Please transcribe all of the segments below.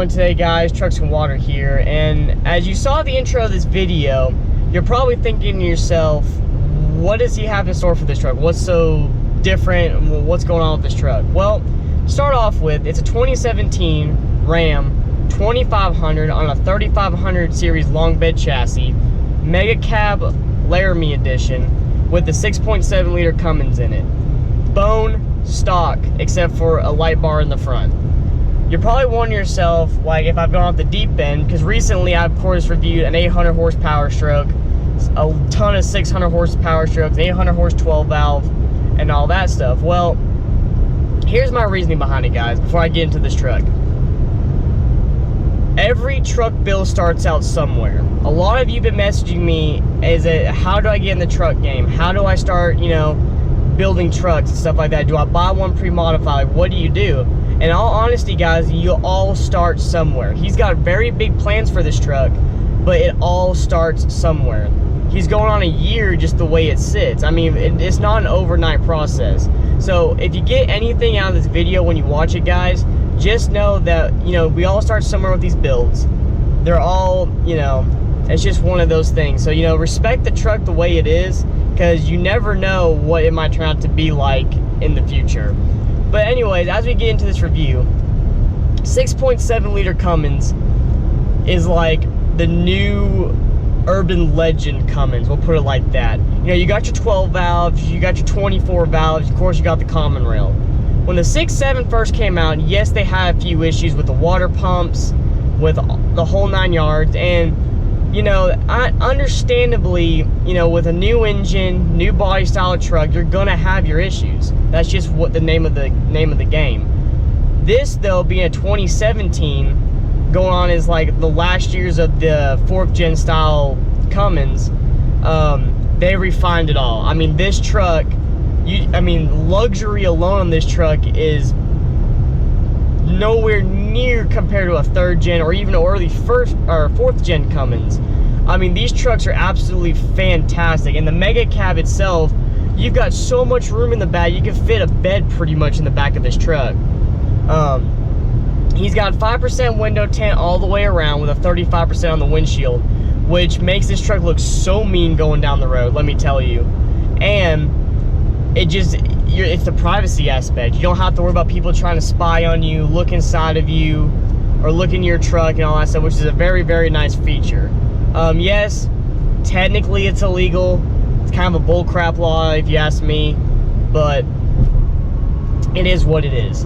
going today, guys? Trucks and Water here, and as you saw the intro of this video, you're probably thinking to yourself, what does he have in store for this truck? What's so different? What's going on with this truck? Well, start off with, it's a 2017 Ram 2500 on a 3500 series long bed chassis, MegaCab Laramie edition with the 6.7 liter Cummins in it. Bone stock, except for a light bar in the front. You're probably wondering yourself, like, if I've gone off the deep end, because recently I, of course, reviewed an 800 horse power stroke, a ton of 600 horse power strokes, 800 horse 12 valve, and all that stuff. Well, here's my reasoning behind it, guys, before I get into this truck. Every truck build starts out somewhere. A lot of you have been messaging me, how do I get in the truck game? How do I start, building trucks and stuff like that? Do I buy one pre-modified? Like, what do you do? In all honesty, guys, you all start somewhere. He's got very big plans for this truck, but it all starts somewhere. He's going on a year just the way it sits. I mean, it's not an overnight process. So if you get anything out of this video when you watch it, guys, just know that, we all start somewhere with these builds. They're all, it's just one of those things. So, respect the truck the way it is, because you never know what it might turn out to be like in the future. But anyways, as we get into this review, 6.7 liter Cummins is like the new urban legend Cummins, we'll put it like that. You got your 12 valves, you got your 24 valves, of course you got the common rail. When the 6.7 first came out, yes, they had a few issues with the water pumps, with the whole 9 yards, and understandably, with a new engine, new body style truck, you're gonna have your issues. That's just what the name of the game. This, though, being a 2017, going on is like the last years of the 4th gen style Cummins. They refined it all. I mean, this truck, luxury alone on this truck is nowhere near compared to a 3rd gen or even an early 4th gen Cummins. I mean, these trucks are absolutely fantastic. And the MegaCab itself, you've got so much room in the back, you can fit a bed pretty much in the back of this truck. He's got 5% window tint all the way around with a 35% on the windshield, which makes this truck look so mean going down the road, let me tell you. And it's the privacy aspect. You don't have to worry about people trying to spy on you, look inside of you, or look in your truck and all that stuff, which is a very, very nice feature. Yes, technically it's illegal. It's kind of a bullcrap law if you ask me, but it is what it is.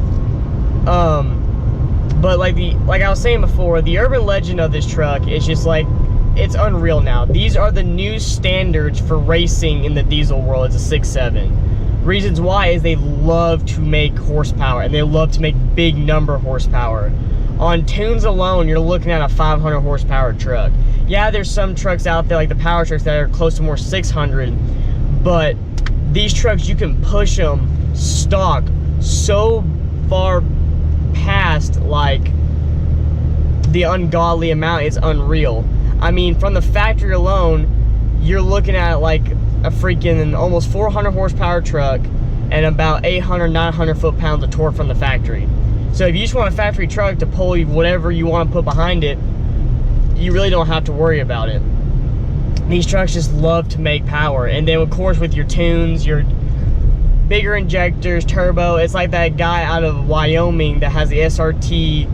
But like I was saying before, the urban legend of this truck is just like, it's unreal now. These are the new standards for racing in the diesel world. It's a 6.7. Reasons why is they love to make horsepower, and they love to make big number horsepower. On tunes alone, you're looking at a 500 horsepower truck. Yeah, there's some trucks out there, like the power trucks, that are close to more 600, but these trucks, you can push them stock so far past like the ungodly amount. It's unreal. I mean, from the factory alone, you're looking at like a freaking almost 400 horsepower truck and about 800, 900 foot-pounds of torque from the factory. So if you just want a factory truck to pull whatever you want to put behind it, you really don't have to worry about it. These trucks just love to make power. And then, of course, with your tunes, your bigger injectors, turbo, it's like that guy out of Wyoming that has the SRT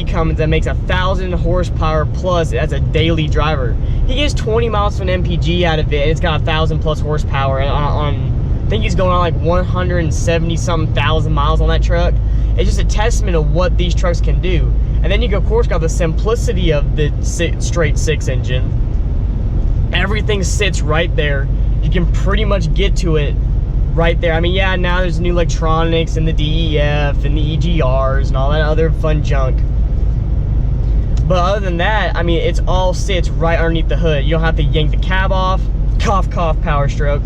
Cummins that makes 1,000 horsepower plus as a daily driver. He gets 20 miles from an MPG out of it, and it's got 1,000 plus horsepower I think he's going on like 170 something thousand miles on that truck. It's just a testament of what these trucks can do. And then you, of course, got the simplicity of the straight 6 engine. Everything sits right there. You can pretty much get to it right there. I mean, yeah, now there's new electronics and the DEF and the EGRs and all that other fun junk. But other than that, I mean, it's all sits right underneath the hood. You don't have to yank the cab off, cough, cough, power stroke.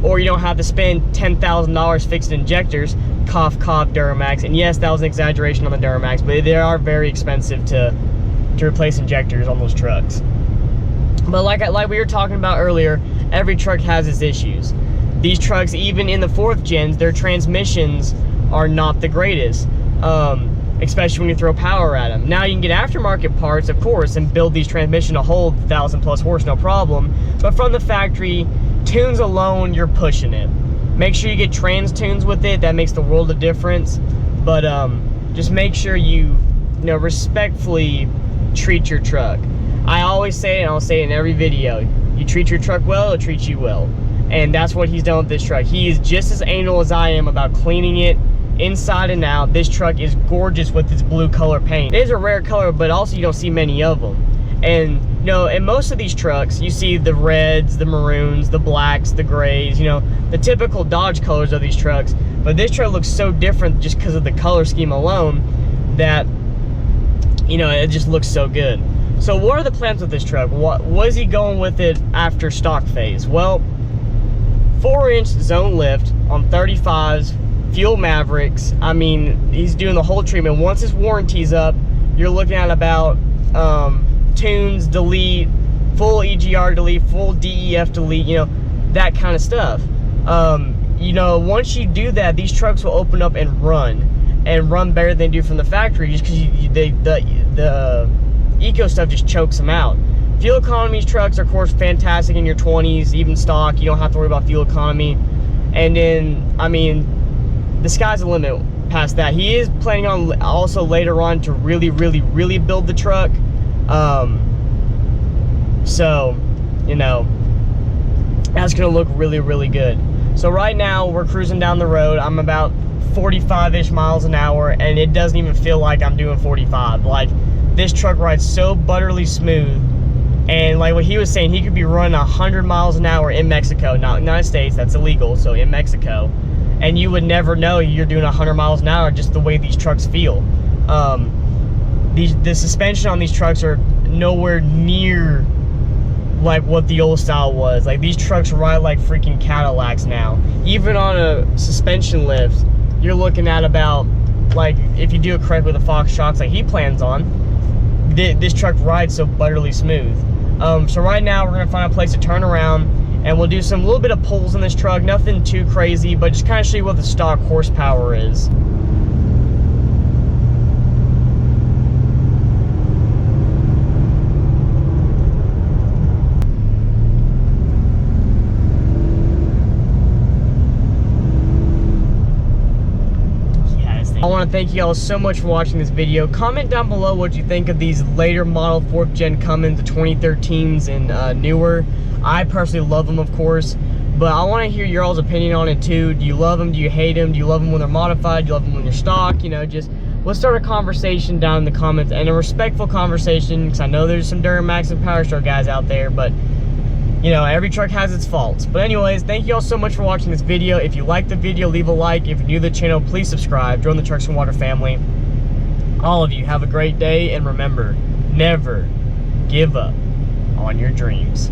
Or you don't have to spend $10,000 fixing injectors, cough, cough, duramax. And yes, that was an exaggeration on the duramax, but they are very expensive to replace injectors on those trucks. But like we were talking about earlier, every truck has its issues. These trucks, even in the 4th gens, their transmissions are not the greatest. especially when you throw power at them. Now you can get aftermarket parts, of course, and build these transmission to hold 1,000+ horse, no problem. But from the factory, tunes alone, you're pushing it. Make sure you get trans tunes with it. That makes the world of difference. But just make sure you respectfully treat your truck. I always say it, and I'll say it in every video. You treat your truck well, it'll treat you well. And that's what he's done with this truck. He is just as anal as I am about cleaning it inside and out. This truck is gorgeous with its blue color paint. It is a rare color, but also you don't see many of them. And in most of these trucks, you see the reds, the maroons, the blacks, the grays, the typical Dodge colors of these trucks. But this truck looks so different just because of the color scheme alone that, it just looks so good. So what are the plans with this truck? What is he going with it after stock phase? Well, 4-inch zone lift on 35s, fuel Mavericks. I mean, he's doing the whole treatment. Once his warranty's up, you're looking at about tunes, delete, full EGR delete, full DEF delete, that kind of stuff. Once you do that, these trucks will open up and run better than they do from the factory, just because the eco stuff just chokes them out. Fuel economy trucks are, of course, fantastic in your 20s, even stock. You don't have to worry about fuel economy. And then, I mean, the sky's the limit past that. He is planning on also later on to really, really, really build the truck. So, that's gonna look really, really good. So right now we're cruising down the road. I'm about 45-ish miles an hour, and it doesn't even feel like I'm doing 45. Like, this truck rides so butterly smooth. And like what he was saying, he could be running 100 miles an hour in Mexico, not United States, that's illegal, so in Mexico. And you would never know you're doing 100 miles an hour just the way these trucks feel. The suspension on these trucks are nowhere near like what the old style was. Like, these trucks ride like freaking Cadillacs now. Even on a suspension lift, you're looking at about, like, if you do it correctly with the Fox shocks like he plans on, this truck rides so butterly smooth. So right now we're gonna find a place to turn around, and we'll do a little bit of pulls in this truck, nothing too crazy, but just kind of show you what the stock horsepower is. I want to thank you all so much for watching this video. Comment down below what you think of these later model 4th gen Cummins, the 2013s and newer. I personally love them, of course, but I want to hear your all's opinion on it too. Do you love them? Do you hate them? Do you love them when they're modified? Do you love them when they're stock? Just let's start a conversation down in the comments, and a respectful conversation, because I know there's some Duramax and powerstroke guys out there, but every truck has its faults. But anyways, thank you all so much for watching this video. If you liked the video, leave a like. If you're new to the channel, please subscribe. Join the Trucks and Water family. All of you, have a great day, and remember, never give up on your dreams.